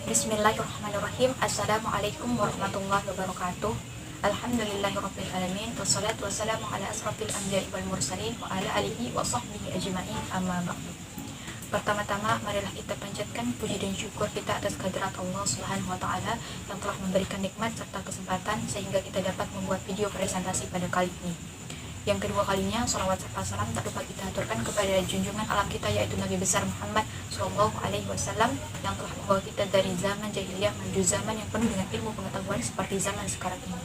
Bismillahirrahmanirrahim. Assalamualaikum warahmatullahi wabarakatuh. Alhamdulillahirrabbilalamin. Wassalatu wassalamu ala asrafil anbiya'i wal mursalin wa ala alihi wa sahbihi ajma'in, amma ba'du. Pertama-tama marilah kita panjatkan puji dan syukur kita atas kehadirat Allah Subhanahu wa taala yang telah memberikan nikmat serta kesempatan sehingga kita dapat membuat video presentasi pada kali ini. Yang kedua kalinya, salawat serta salam tak lupa kita aturkan kepada junjungan alam kita, yaitu Nabi besar Muhammad Sallallahu Alaihi Wasallam, yang telah membawa kita dari zaman jahiliyah menuju zaman yang penuh dengan ilmu pengetahuan seperti zaman sekarang ini.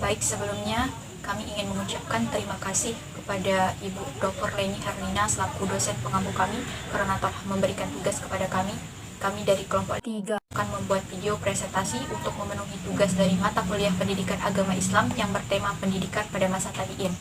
Baik, sebelumnya kami ingin mengucapkan terima kasih kepada Ibu Dr. Leni Herlina selaku dosen pengampu kami karena telah memberikan tugas kepada kami. Kami dari kelompok 3 akan membuat video presentasi untuk memenuhi tugas dari mata kuliah pendidikan agama Islam yang bertema pendidikan pada masa tabi'in.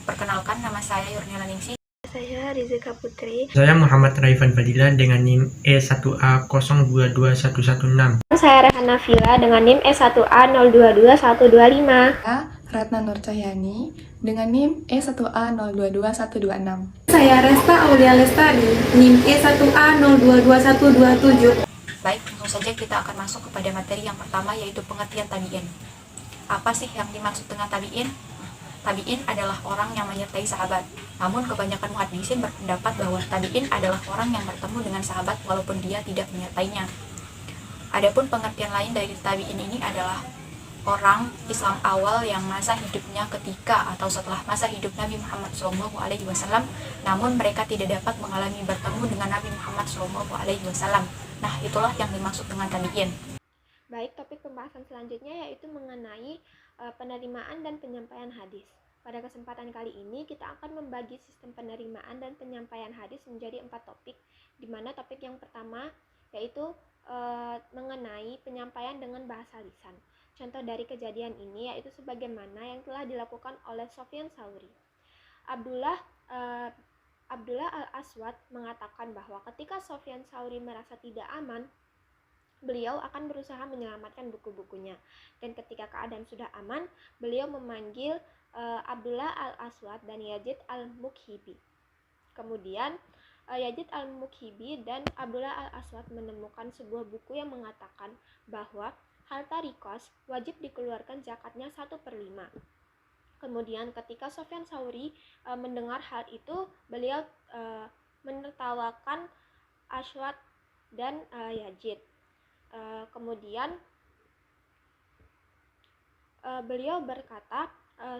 Perkenalkan, nama saya Yurnila Ningsi. Saya Rizika Putri. Saya Muhammad Raifan Fadila dengan NIM E1A022116. Saya Rehana Nafila dengan NIM E1A022125. Ratna Nur Cahyani dengan NIM E1A022126. Saya Resta Aulia Lestari, NIM E1A022127. Baik, langsung saja kita akan masuk kepada materi yang pertama, yaitu pengertian tabi'in. Apa sih yang dimaksud dengan tabi'in? Tabi'in adalah orang yang menyertai sahabat. Namun kebanyakan muhaddisin berpendapat bahwa tabi'in adalah orang yang bertemu dengan sahabat walaupun dia tidak menyertainya. Adapun pengertian lain dari tabi'in ini adalah orang Islam awal yang masa hidupnya ketika atau setelah masa hidup Nabi Muhammad SAW, namun mereka tidak dapat mengalami bertemu dengan Nabi Muhammad SAW. Nah, itulah yang dimaksud dengan tabi'in. Baik, topik pembahasan selanjutnya yaitu mengenai penerimaan dan penyampaian hadis. Pada kesempatan kali ini kita akan membagi sistem penerimaan dan penyampaian hadis menjadi 4 topik, di mana topik yang pertama yaitu mengenai penyampaian dengan bahasa lisan. Contoh dari kejadian ini yaitu sebagaimana yang telah dilakukan oleh Sufyan Tsauri. Abdullah Al-Aswad mengatakan bahwa ketika Sufyan Tsauri merasa tidak aman, beliau akan berusaha menyelamatkan buku-bukunya. Dan ketika keadaan sudah aman, beliau memanggil Abdullah Al-Aswad dan Yazid Al-Mukhibi. Kemudian Yazid Al-Mukhibi dan Abdullah Al-Aswad menemukan sebuah buku yang mengatakan bahwa harta rikos wajib dikeluarkan zakatnya 1/5. Kemudian ketika Sufyan Tsauri mendengar hal itu, beliau menertawakan Aswad dan Yazid. Kemudian beliau berkata,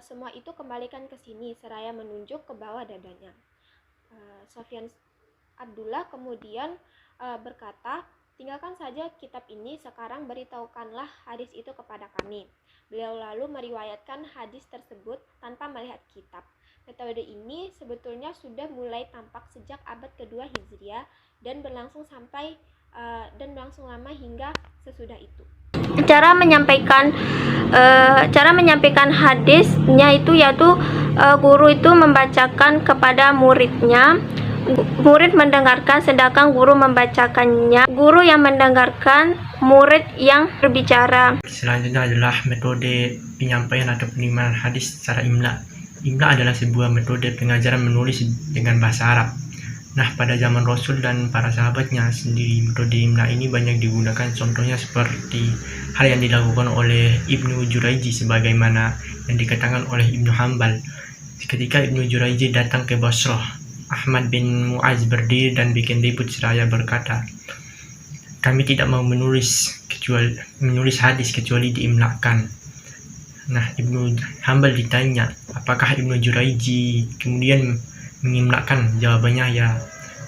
semua itu kembalikan ke sini, seraya menunjuk ke bawah dadanya. Abdullah kemudian berkata, tinggalkan saja kitab ini, sekarang beritahukanlah hadis itu kepada kami. Beliau lalu meriwayatkan hadis tersebut tanpa melihat kitab. Metode ini sebetulnya sudah mulai tampak sejak abad kedua Hijriah dan berlangsung lama hingga sesudah itu. Cara menyampaikan hadisnya itu yaitu guru itu membacakan kepada muridnya. Murid mendengarkan sedangkan guru membacakannya. Guru yang mendengarkan, murid yang berbicara. Selanjutnya adalah metode penyampaian atau penerimaan hadis secara imla. Imla adalah sebuah metode pengajaran menulis dengan bahasa Arab. Nah, pada zaman Rasul dan para sahabatnya sendiri, metode imla ini banyak digunakan. Contohnya seperti hal yang dilakukan oleh Ibnu Jurayji sebagaimana yang dikatakan oleh Ibnu Hanbal. Ketika Ibnu Jurayji datang ke Basrah, Ahmad bin Mu'az berdiri dan bikin ribut seraya berkata, kami tidak mau menulis hadis kecuali diimlakan. Nah, Ibnu Hanbal ditanya, apakah Ibnu Jurayji kemudian mengimlakan? Jawabannya ya.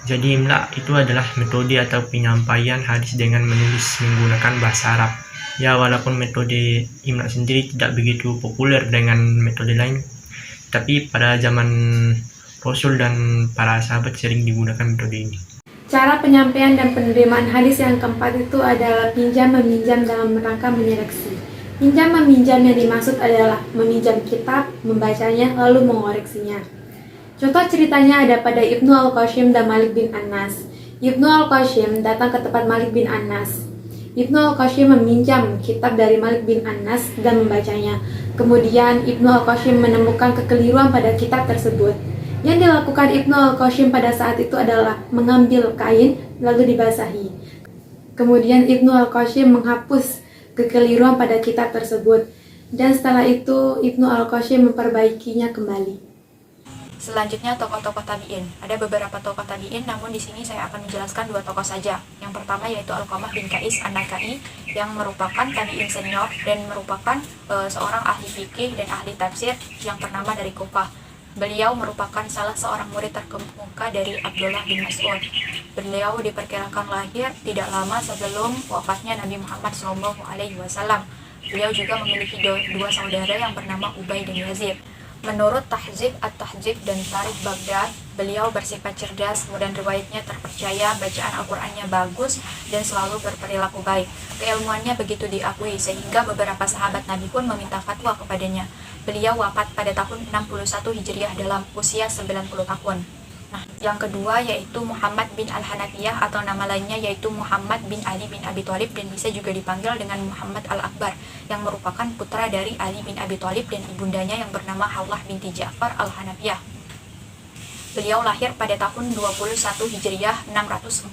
Jadi imla itu adalah metode atau penyampaian hadis dengan menulis menggunakan bahasa Arab. Ya, walaupun metode imla sendiri tidak begitu populer dengan metode lain, tapi pada zaman Rasul dan para sahabat sering digunakan metode ini. Cara penyampaian dan penerimaan hadis yang keempat itu adalah pinjam-meminjam dalam rangka menyeleksi. Pinjam-meminjam yang dimaksud adalah meminjam kitab, membacanya, lalu mengoreksinya. Contoh ceritanya ada pada Ibnu Al-Qasim dan Malik bin Anas. Ibnu Al-Qasim datang ke tempat Malik bin Anas. Ibnu Al-Qasim meminjam kitab dari Malik bin Anas dan membacanya. Kemudian Ibnu Al-Qasim menemukan kekeliruan pada kitab tersebut. Yang dilakukan Ibnu Al-Qasim pada saat itu adalah mengambil kain lalu dibasahi. Kemudian Ibnu Al-Qasyim menghapus kekeliruan pada kitab tersebut. Dan setelah itu Ibnu Al-Qasyim memperbaikinya kembali. Selanjutnya tokoh-tokoh tabi'in. Ada beberapa tokoh tabi'in, namun di sini saya akan menjelaskan 2 tokoh saja. Yang pertama yaitu Alqamah bin Qais An-Nakai yang merupakan tabi'in senior dan merupakan seorang ahli fikih dan ahli tafsir yang ternama dari Kufah. Beliau merupakan salah seorang murid terkemuka dari Abdullah bin Mas'ud. Beliau diperkirakan lahir tidak lama sebelum wafatnya Nabi Muhammad SAW. Beliau juga memiliki 2 saudara yang bernama Ubay dan Yazid. Menurut Tahzib At-Tahzib dan Tarikh Baghdad, beliau bersifat cerdas dan riwayatnya terpercaya, bacaan Al-Qur'annya bagus dan selalu berperilaku baik. Keilmuannya begitu diakui sehingga beberapa sahabat Nabi pun meminta fatwa kepadanya. Beliau wafat pada tahun 61 Hijriah dalam usia 90 tahun. Nah, yang kedua yaitu Muhammad bin Al-Hanafiyah atau nama lainnya yaitu Muhammad bin Ali bin Abi Thalib dan bisa juga dipanggil dengan Muhammad Al-Akbar yang merupakan putra dari Ali bin Abi Thalib dan ibundanya yang bernama Hawlah binti Ja'far Al-Hanafiyah. Beliau lahir pada tahun 21 Hijriah 642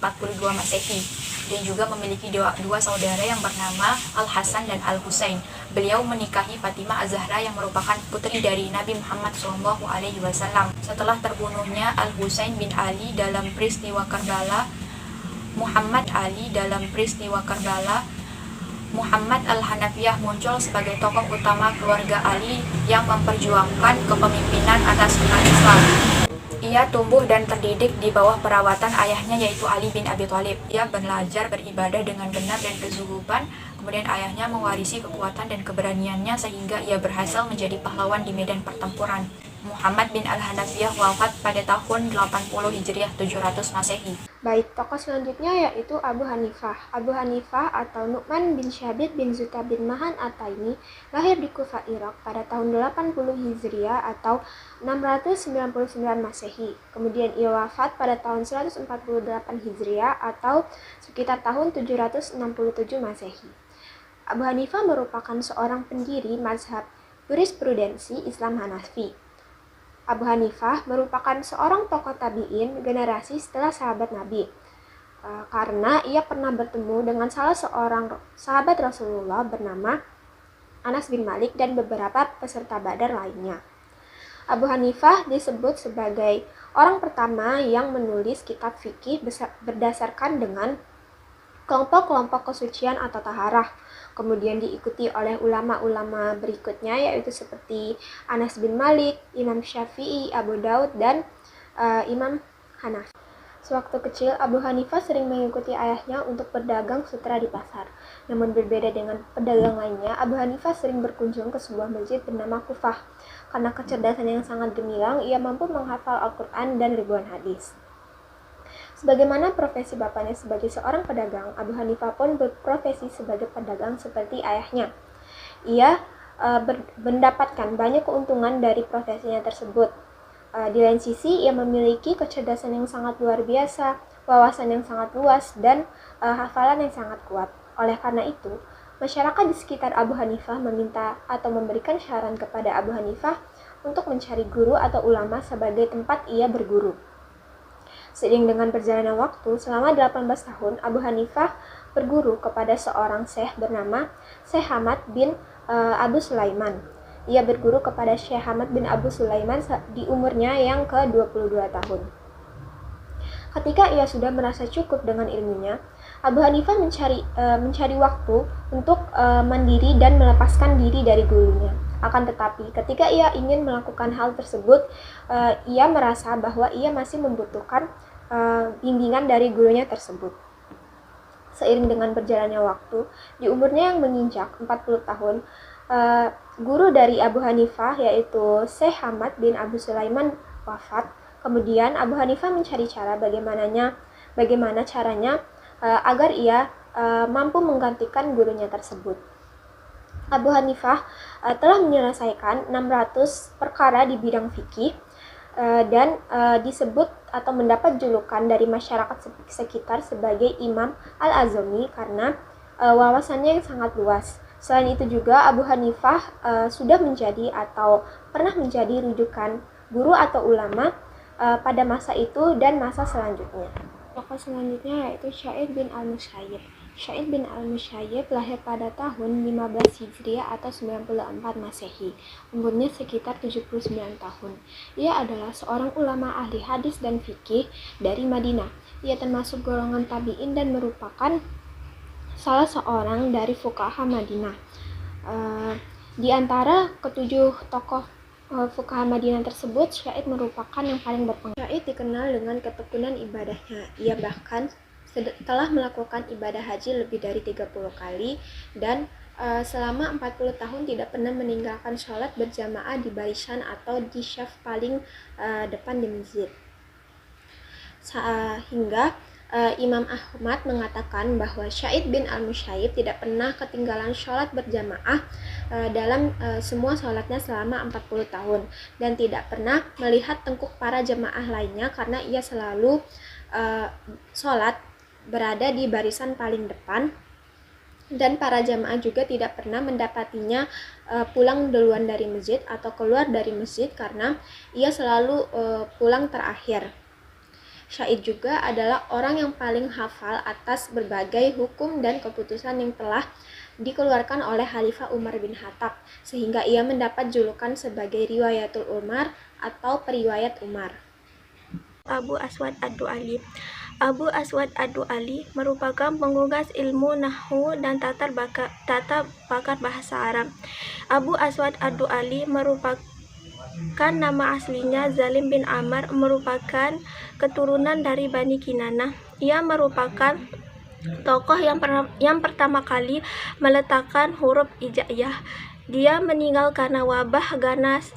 Masehi dan juga memiliki dua saudara yang bernama Al-Hasan dan Al-Husain. Beliau menikahi Fatimah Az-Zahra yang merupakan putri dari Nabi Muhammad SAW. Setelah terbunuhnya Al-Husain bin Ali dalam peristiwa Karbala, Muhammad Al-Hanafiyah muncul sebagai tokoh utama keluarga Ali yang memperjuangkan kepemimpinan atas umat Islam. Ia tumbuh dan terdidik di bawah perawatan ayahnya yaitu Ali bin Abi Thalib. Ia belajar beribadah dengan benar dan kezuhuban. Kemudian ayahnya mewarisi kekuatan dan keberaniannya sehingga ia berhasil menjadi pahlawan di medan pertempuran. Muhammad bin Al-Hanafiyah wafat pada tahun 80 Hijriah 700 Masehi. Baik, tokoh selanjutnya yaitu Abu Hanifah. Abu Hanifah atau Nu'man bin Syabit bin Zuta bin Mahan At-Taimi lahir di Kufah, Irak pada tahun 80 Hijriah atau 699 Masehi. Kemudian ia wafat pada tahun 148 Hijriah atau sekitar tahun 767 Masehi. Abu Hanifah merupakan seorang pendiri mazhab jurisprudensi Islam Hanafi. Abu Hanifah merupakan seorang tokoh tabi'in generasi setelah sahabat Nabi, karena ia pernah bertemu dengan salah seorang sahabat Rasulullah bernama Anas bin Malik dan beberapa peserta Badar lainnya. Abu Hanifah disebut sebagai orang pertama yang menulis kitab fikih berdasarkan dengan kelompok-kelompok kesucian atau taharah. Kemudian diikuti oleh ulama-ulama berikutnya yaitu seperti Anas bin Malik, Imam Syafi'i, Abu Daud, dan Imam Hanafi. Sewaktu kecil, Abu Hanifah sering mengikuti ayahnya untuk berdagang sutra di pasar. Namun berbeda dengan pedagang lainnya, Abu Hanifah sering berkunjung ke sebuah masjid bernama Kufah. Karena kecerdasan yang sangat gemilang, ia mampu menghafal Al-Quran dan ribuan hadis. Sebagaimana profesi bapaknya sebagai seorang pedagang, Abu Hanifah pun berprofesi sebagai pedagang seperti ayahnya. Ia mendapatkan banyak keuntungan dari profesinya tersebut. Di lain sisi, ia memiliki kecerdasan yang sangat luar biasa, wawasan yang sangat luas, dan hafalan yang sangat kuat. Oleh karena itu, masyarakat di sekitar Abu Hanifah meminta atau memberikan saran kepada Abu Hanifah untuk mencari guru atau ulama sebagai tempat ia berguru. Seiring dengan berjalannya waktu, selama 18 tahun, Abu Hanifah berguru kepada seorang syekh bernama Syekh Hamad bin Abu Sulaiman. Ia berguru kepada Syekh Hamad bin Abu Sulaiman di umurnya yang ke-22 tahun. Ketika ia sudah merasa cukup dengan ilmunya, Abu Hanifah mencari waktu untuk mandiri dan melepaskan diri dari gurunya. Akan tetapi, ketika ia ingin melakukan hal tersebut, ia merasa bahwa ia masih membutuhkan bimbingan dari gurunya tersebut. Seiring dengan berjalannya waktu, di umurnya yang menginjak 40 tahun, guru dari Abu Hanifah yaitu Syekh Hamad bin Abu Sulaiman wafat. Kemudian Abu Hanifah mencari cara bagaimana caranya agar ia mampu menggantikan gurunya tersebut. Abu Hanifah telah menyelesaikan 600 perkara di bidang fikih dan disebut atau mendapat julukan dari masyarakat sekitar sebagai Imam Al-Azami karena wawasannya yang sangat luas. Selain itu juga Abu Hanifah sudah menjadi atau pernah menjadi rujukan guru atau ulama pada masa itu dan masa selanjutnya. Tokoh selanjutnya yaitu Sa'id bin Al-Musayyib. Sa'id bin al-Musayyib lahir pada tahun 15 Hijriah atau 94 Masehi. Umurnya sekitar 79 tahun. Ia adalah seorang ulama ahli hadis dan fikih dari Madinah. Ia termasuk golongan tabi'in dan merupakan salah seorang dari fuqaha Madinah. Di antara ketujuh tokoh fuqaha Madinah tersebut, Sa'id merupakan yang paling berpengaruh. Sa'id dikenal dengan ketekunan ibadahnya. Ia bahkan telah melakukan ibadah haji lebih dari 30 kali dan selama 40 tahun tidak pernah meninggalkan sholat berjamaah di barisan atau di syaf paling depan di masjid. Hingga Imam Ahmad mengatakan bahwa Sa'id bin al-Musayyib tidak pernah ketinggalan sholat berjamaah dalam semua sholatnya selama 40 tahun dan tidak pernah melihat tengkuk para jamaah lainnya karena ia selalu sholat berada di barisan paling depan, dan para jamaah juga tidak pernah mendapatinya pulang duluan dari masjid atau keluar dari masjid karena ia selalu pulang terakhir. Sa'id juga adalah orang yang paling hafal atas berbagai hukum dan keputusan yang telah dikeluarkan oleh Khalifah Umar bin Khattab, sehingga ia mendapat julukan sebagai Riwayatul Umar atau Periwayat Umar. Abu Aswad Ad-Du'ali. Abu Aswad Ad-Du'ali merupakan penggagas ilmu nahwu dan tata bakat bahasa Arab. Abu Aswad Ad-Du'ali merupakan nama aslinya Zalim bin Amr, merupakan keturunan dari Bani Kinanah. Ia merupakan tokoh yang pertama kali meletakkan huruf hijaiyah. Dia meninggal karena wabah ganas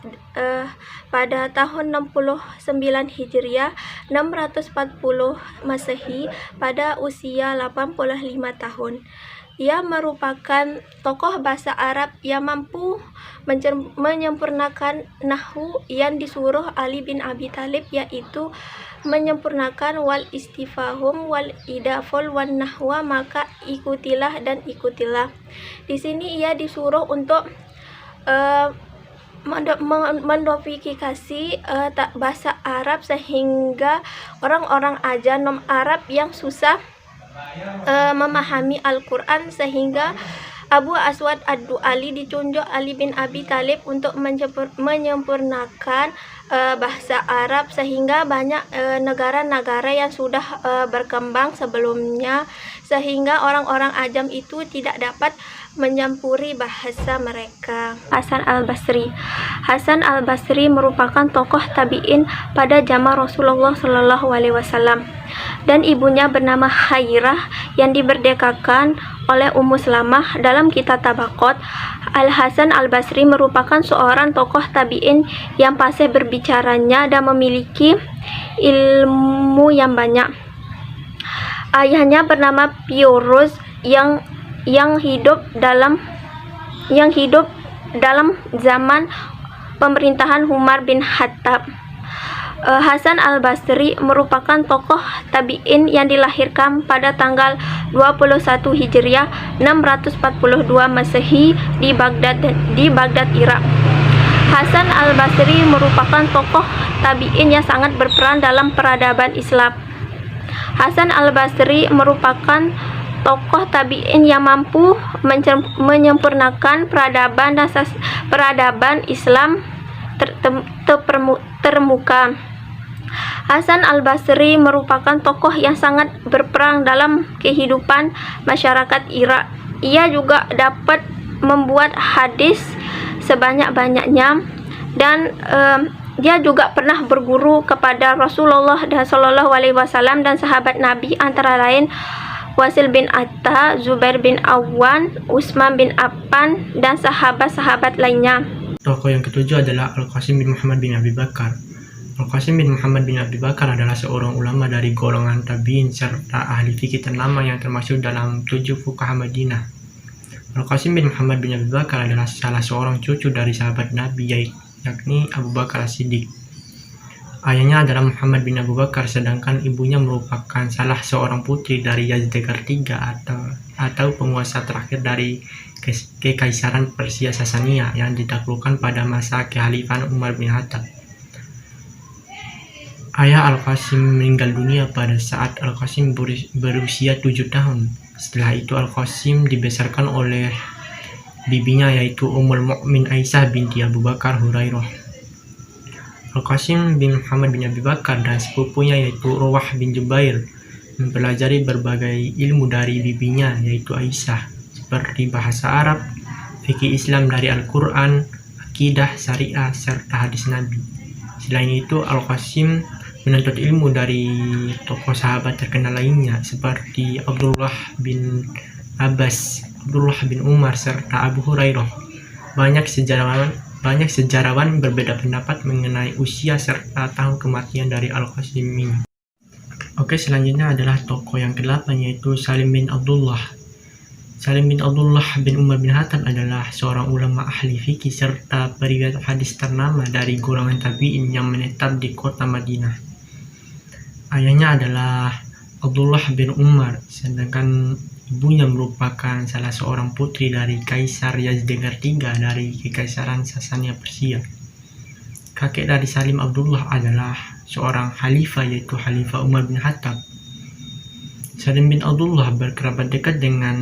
pada tahun 69 Hijriah 640 Masehi pada usia 85 tahun. Ia merupakan tokoh bahasa Arab yang mampu menyempurnakan nahwu yang disuruh Ali bin Abi Thalib, yaitu menyempurnakan wal istifham wal idafol wan nahwa, maka ikutilah dan ikutilah. Di sini ia disuruh untuk mendofikasi bahasa Arab sehingga orang-orang ajam non Arab yang susah memahami Al-Quran, sehingga Abu Aswad Ad-Du'ali ditunjuk Ali bin Abi Thalib untuk menyempurnakan bahasa Arab, sehingga banyak negara-negara yang sudah berkembang sebelumnya, sehingga orang-orang ajam itu tidak dapat menyampuri bahasa mereka. Hasan al-Basri. Hasan al-Basri merupakan tokoh tabi'in pada zaman Rasulullah SAW, dan ibunya bernama Hairah yang diberdekakan oleh Ummu Salamah. Dalam kitab Tabaqat, Al-Hasan al-Basri merupakan seorang tokoh tabi'in yang fasih berbicaranya dan memiliki ilmu yang banyak. Ayahnya bernama Piruz yang hidup dalam zaman pemerintahan Umar bin Khattab. Hasan al-Basri merupakan tokoh tabi'in yang dilahirkan pada tanggal 21 Hijriah 642 Masehi di Baghdad, Irak. Hasan al-Basri merupakan tokoh tabi'in yang sangat berperan dalam peradaban Islam. Hasan al-Basri merupakan tokoh tabi'in yang mampu menyempurnakan peradaban Islam termuka. Hasan al-Basri merupakan tokoh yang sangat berperan dalam kehidupan masyarakat Irak. Ia juga dapat membuat hadis sebanyak-banyaknya, dan dia juga pernah berguru kepada Rasulullah SAW dan sahabat Nabi, antara lain Wasil bin Atta, Zubair bin Awan, Utsman bin Affan, dan sahabat-sahabat lainnya. Tokoh yang ketujuh adalah Al-Qasim bin Muhammad bin Abi Bakar. Al-Qasim bin Muhammad bin Abi Bakar adalah seorang ulama dari golongan tabi'in serta ahli fikih ternama yang termasuk dalam 7 fuqaha Madinah. Al-Qasim bin Muhammad bin Abi Bakar adalah salah seorang cucu dari sahabat Nabi, yakni Abu Bakar As-Siddiq. Ayahnya adalah Muhammad bin Abu Bakar, sedangkan ibunya merupakan salah seorang putri dari Yazid III atau penguasa terakhir dari Kekaisaran Persia Sasaniyah yang ditaklukkan pada masa kekhalifahan Umar bin Khattab. Ayah Al-Qasim meninggal dunia pada saat Al-Qasim berusia 7 tahun. Setelah itu Al-Qasim dibesarkan oleh bibinya yaitu Ummul Mukmin Aisyah binti Abu Bakar Hurairah. Al-Qasim bin Muhammad bin Abi Bakar dan sepupunya yaitu Urwah bin Jubair mempelajari berbagai ilmu dari bibinya yaitu Aisyah, seperti bahasa Arab, fikih Islam dari Al-Quran, akidah, syariah, serta hadis Nabi. Selain itu, Al-Qasim menuntut ilmu dari tokoh sahabat terkenal lainnya seperti Abdullah bin Abbas, Abdullah bin Umar, serta Abu Hurairah. Banyak sejarawan berbeda pendapat mengenai usia serta tahun kematian dari Al-Qasim ini. Oke, selanjutnya adalah tokoh yang ke-8 yaitu Salim bin Abdullah. Salim bin Abdullah bin Umar bin Khattab adalah seorang ulama ahli fikih serta periwayat hadis ternama dari golongan tabi'in yang menetap di kota Madinah. Ayahnya adalah Abdullah bin Umar, sedangkan ibunya merupakan salah seorang putri dari Kaisar Yazid III dari Kekaisaran Sasania Persia. Kakek dari Salim Abdullah adalah seorang khalifah yaitu Khalifah Umar bin Khattab. Salim bin Abdullah berkerabat dekat dengan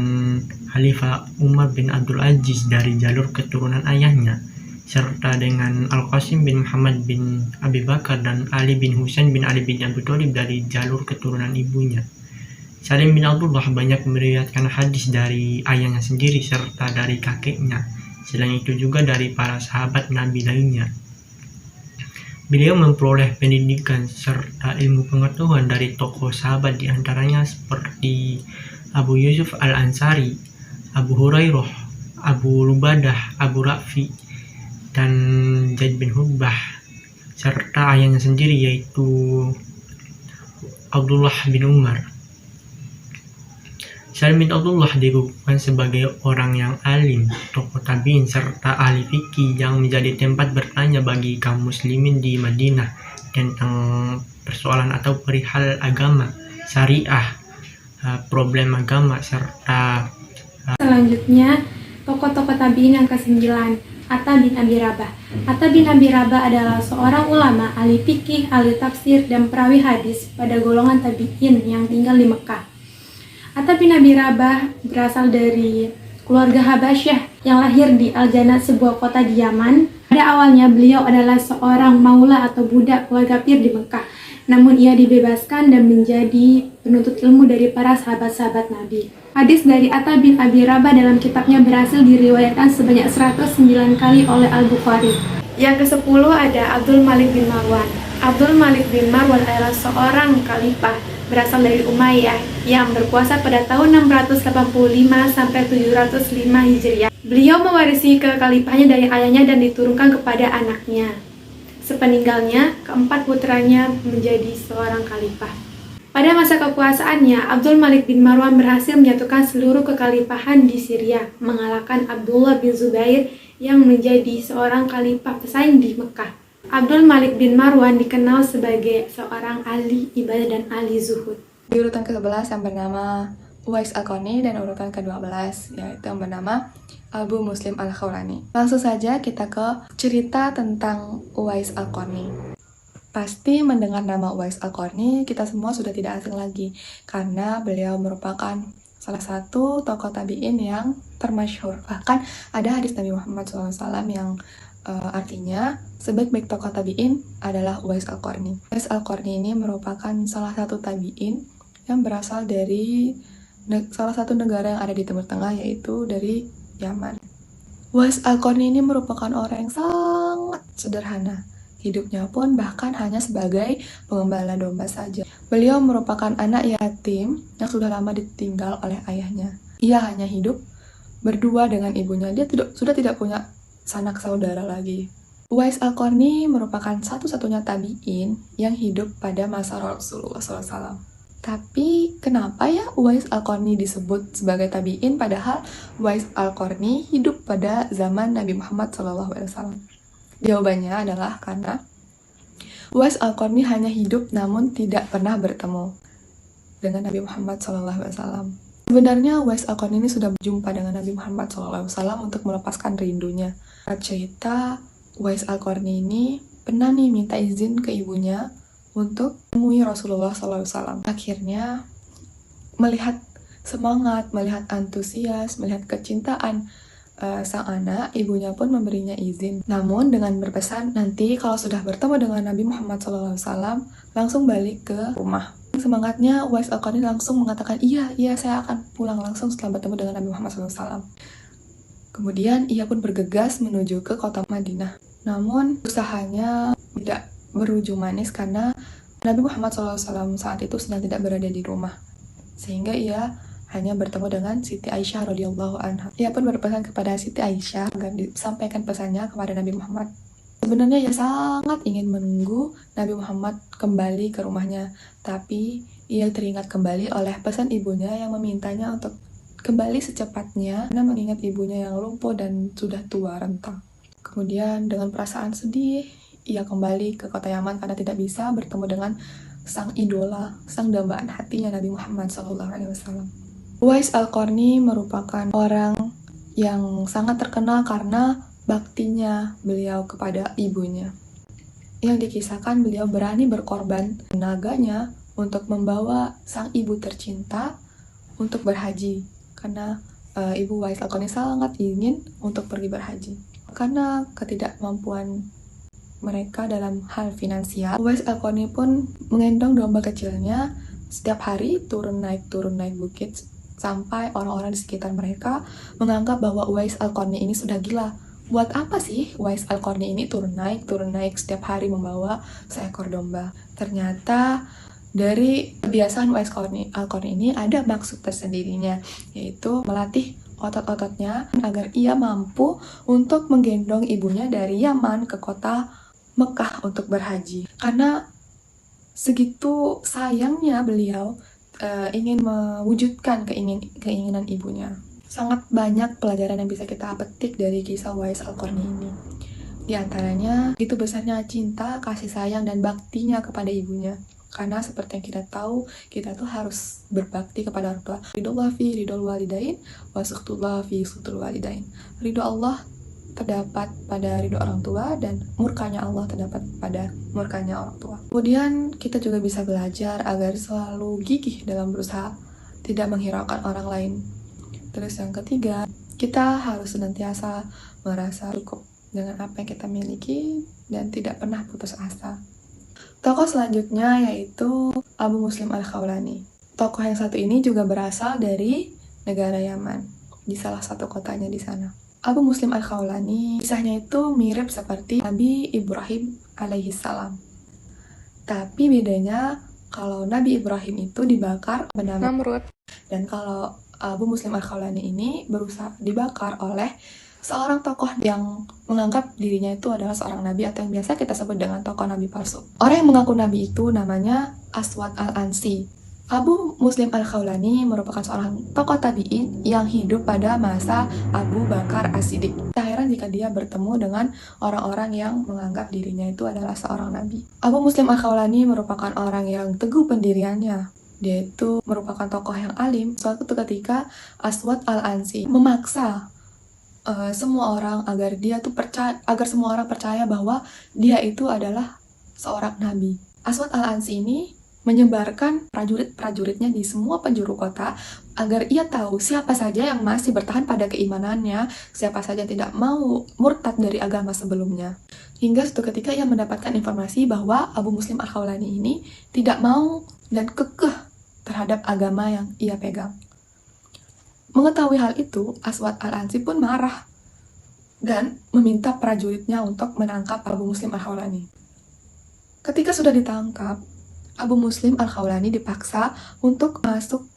Khalifah Umar bin Abdul Aziz dari jalur keturunan ayahnya, serta dengan Al-Qasim bin Muhammad bin Abi Bakar dan Ali bin Husain bin Ali bin Abi Thalib dari jalur keturunan ibunya. Salim bin Abdullah banyak meriwayatkan hadis dari ayahnya sendiri serta dari kakeknya, selain itu juga dari para sahabat Nabi lainnya. Beliau memperoleh pendidikan serta ilmu pengetahuan dari tokoh sahabat diantaranya seperti Abu Yusuf Al-Ansari, Abu Hurairah, Abu Lubadah, Abu Rafi, dan Zaid bin Hubah, serta ayahnya sendiri yaitu Abdullah bin Umar. Salim bin Abdullah dikukuhkan sebagai orang yang alim, tokoh tabi'in, serta ahli fikih yang menjadi tempat bertanya bagi kaum muslimin di Madinah tentang persoalan atau perihal agama, syariah, problem agama, serta Selanjutnya, tokoh-tokoh tabi'in yang ke-9, Atta bin Abi Rabah. Atta bin Abi Rabah adalah seorang ulama, ahli fikih, ahli tafsir, dan perawi hadis pada golongan tabi'in yang tinggal di Mekah. Atta bin Abi Rabah berasal dari keluarga Habasyah yang lahir di Al-Janat, sebuah kota di Yaman. Pada awalnya beliau adalah seorang maula atau budak keluarga pir di Mekah. Namun ia dibebaskan dan menjadi penuntut ilmu dari para sahabat-sahabat Nabi. Hadis dari Atta bin Abi Rabah dalam kitabnya berhasil diriwayatkan sebanyak 109 kali oleh Al-Bukhari. Yang ke-10 ada Abdul Malik bin Marwan. Abdul Malik bin Marwan adalah seorang khalifah berasal dari Umayyah yang berkuasa pada tahun 685 sampai 705 Hijriah. Beliau mewarisi kekhalifahnya dari ayahnya dan diturunkan kepada anaknya. Sepeninggalnya, keempat putranya menjadi seorang khalifah. Pada masa kekuasaannya, Abdul Malik bin Marwan berhasil menyatukan seluruh kekhalifahan di Syria, mengalahkan Abdullah bin Zubair yang menjadi seorang khalifah pesaing di Mekah. Abdul Malik bin Marwan dikenal sebagai seorang ahli ibadah dan ahli zuhud. Di urutan ke-11 yang bernama Uwais Al-Qarni dan urutan ke-12 yaitu yang bernama Abu Muslim Al-Khawlani. Langsung saja kita ke cerita tentang Uwais Al-Qarni. Pasti mendengar nama Uwais Al-Qarni kita semua sudah tidak asing lagi karena beliau merupakan salah satu tokoh tabi'in yang termasyhur. Bahkan ada hadis Nabi Muhammad SAW yang artinya sebaik-baik tokoh tabi'in adalah Uwais Al-Qarni. Uwais Al-Qarni ini merupakan salah satu tabi'in yang berasal dari salah satu negara yang ada di Timur Tengah, yaitu dari Yaman. Uwais Al-Qarni ini merupakan orang yang sangat sederhana. Hidupnya pun bahkan hanya sebagai pengembala domba saja. Beliau merupakan anak yatim yang sudah lama ditinggal oleh ayahnya. Ia hanya hidup berdua dengan ibunya. Dia sudah tidak punya sanak saudara lagi. Uwais Al-Qarni merupakan satu-satunya tabi'in yang hidup pada masa Rasulullah SAW. Tapi kenapa ya Uwais Al-Qarni disebut sebagai tabi'in padahal Uwais Al-Qarni hidup pada zaman Nabi Muhammad SAW? Jawabannya adalah karena Uwais Al-Qarni hanya hidup namun tidak pernah bertemu dengan Nabi Muhammad SAW. Sebenarnya Uwais Al-Qarni ini sudah berjumpa dengan Nabi Muhammad SAW untuk melepaskan rindunya. Cerita Uwais Al-Qarni ini pernah nih minta izin ke ibunya untuk menemui Rasulullah SAW. Akhirnya melihat semangat, melihat antusias, melihat kecintaan sang anak, ibunya pun memberinya izin. Namun dengan berpesan nanti kalau sudah bertemu dengan Nabi Muhammad SAW langsung balik ke rumah. Semangatnya Uwais Al-Qarni langsung mengatakan iya saya akan pulang langsung setelah bertemu dengan Nabi Muhammad SAW. Kemudian ia pun bergegas menuju ke kota Madinah. Namun usahanya tidak berujung manis karena Nabi Muhammad SAW saat itu sedang tidak berada di rumah. Sehingga ia hanya bertemu dengan Siti Aisyah radhiyallahu anha. Ia pun berpesan kepada Siti Aisyah agar disampaikan pesannya kepada Nabi Muhammad. Sebenarnya ia sangat ingin menunggu Nabi Muhammad kembali ke rumahnya, tapi ia teringat kembali oleh pesan ibunya yang memintanya untuk kembali secepatnya karena mengingat ibunya yang lumpuh dan sudah tua renta. Kemudian dengan perasaan sedih, ia kembali ke kota Yaman karena tidak bisa bertemu dengan sang idola, sang dambaan hatinya Nabi Muhammad SAW. Uwais Al-Qarni merupakan orang yang sangat terkenal karena baktinya beliau kepada ibunya. Yang dikisahkan beliau berani berkorban tenaganya untuk membawa sang ibu tercinta untuk berhaji. Karena ibu Uwais Al-Qarni sangat ingin untuk pergi berhaji. Karena ketidakmampuan mereka dalam hal finansial, Uwais Al-Qarni pun menggendong domba kecilnya setiap hari turun naik bukit sampai orang-orang di sekitar mereka menganggap bahwa Uwais Al-Qarni ini sudah gila. Buat apa sih Uwais Al-Qarni ini turun naik setiap hari membawa seekor domba? Ternyata dari kebiasaan Uwais Al-Qarni ini ada maksud tersendirinya, yaitu melatih otot-ototnya agar ia mampu untuk menggendong ibunya dari Yaman ke kota Mekah untuk berhaji. Karena segitu sayangnya beliau ingin mewujudkan keinginan ibunya. Sangat banyak pelajaran yang bisa kita petik dari kisah Uwais Al-Qarni ini. Di antaranya, itu besarnya cinta, kasih sayang, dan baktinya kepada ibunya. Karena seperti yang kita tahu, kita tuh harus berbakti kepada orang tua. Ridullah fi ridul walidain, wa suhtullah fi suhtul walidain. Ridho Allah terdapat pada ridho orang tua dan murkanya Allah terdapat pada murkanya orang tua. Kemudian kita juga bisa belajar agar selalu gigih dalam berusaha tidak menghiraukan orang lain. Terus yang ketiga, kita harus senantiasa merasa cukup dengan apa yang kita miliki dan tidak pernah putus asa. Tokoh selanjutnya yaitu Abu Muslim Al-Khawlani. Tokoh yang satu ini juga berasal dari negara Yaman, di salah satu kotanya di sana. Abu Muslim Al-Khawlani, kisahnya itu mirip seperti Nabi Ibrahim alaihissalam. Tapi bedanya, kalau Nabi Ibrahim itu dibakar bernama Namrud. Dan kalau Abu Muslim Al-Khawlani ini berusaha dibakar oleh seorang tokoh yang menganggap dirinya itu adalah seorang nabi atau yang biasa kita sebut dengan tokoh nabi palsu. Orang yang mengaku nabi itu namanya Aswad Al-Ansi. Abu Muslim Al-Khawlani merupakan seorang tokoh tabi'in yang hidup pada masa Abu Bakar As-Siddiq. Tak heran jika dia bertemu dengan orang-orang yang menganggap dirinya itu adalah seorang nabi. Abu Muslim Al-Khawlani merupakan orang yang teguh pendiriannya. Dia itu merupakan tokoh yang alim. Suatu ketika Aswad Al-Ansi memaksa semua orang agar semua orang percaya bahwa dia itu adalah seorang nabi. Aswad Al-Ansi ini menyebarkan prajurit-prajuritnya di semua penjuru kota agar ia tahu siapa saja yang masih bertahan pada keimanannya, siapa saja yang tidak mau murtad dari agama sebelumnya. Hingga suatu ketika ia mendapatkan informasi bahwa Abu Muslim Al-Khawlani ini tidak mau dan kekeh terhadap agama yang ia pegang. Mengetahui hal itu, Aswad Al-Ansi pun marah dan meminta prajuritnya untuk menangkap Abu Muslim Al-Khawlani. Ketika sudah ditangkap, Abu Muslim Al-Khawlani dipaksa untuk masuk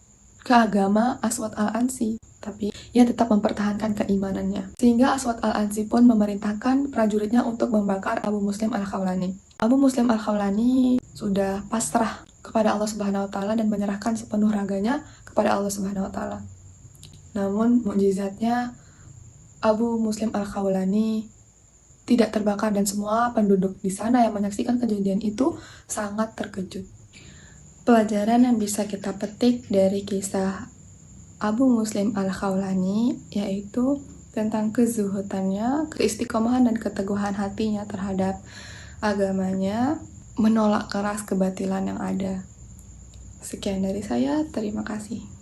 ke agama Aswad Al-Ansi, tapi ia tetap mempertahankan keimanannya. Sehingga Aswad Al-Ansi pun memerintahkan prajuritnya untuk membakar Abu Muslim Al-Khawlani. Abu Muslim Al-Khawlani sudah pasrah kepada Allah Subhanahu wa taala dan menyerahkan sepenuh raganya kepada Allah Subhanahu wa taala. Namun mukjizatnya Abu Muslim Al-Khawlani tidak terbakar dan semua penduduk di sana yang menyaksikan kejadian itu sangat terkejut. Pelajaran yang bisa kita petik dari kisah Abu Muslim Al-Khawlani yaitu tentang kezuhudannya, keistiqomahan dan keteguhan hatinya terhadap agamanya, menolak keras kebatilan yang ada. Sekian dari saya, terima kasih.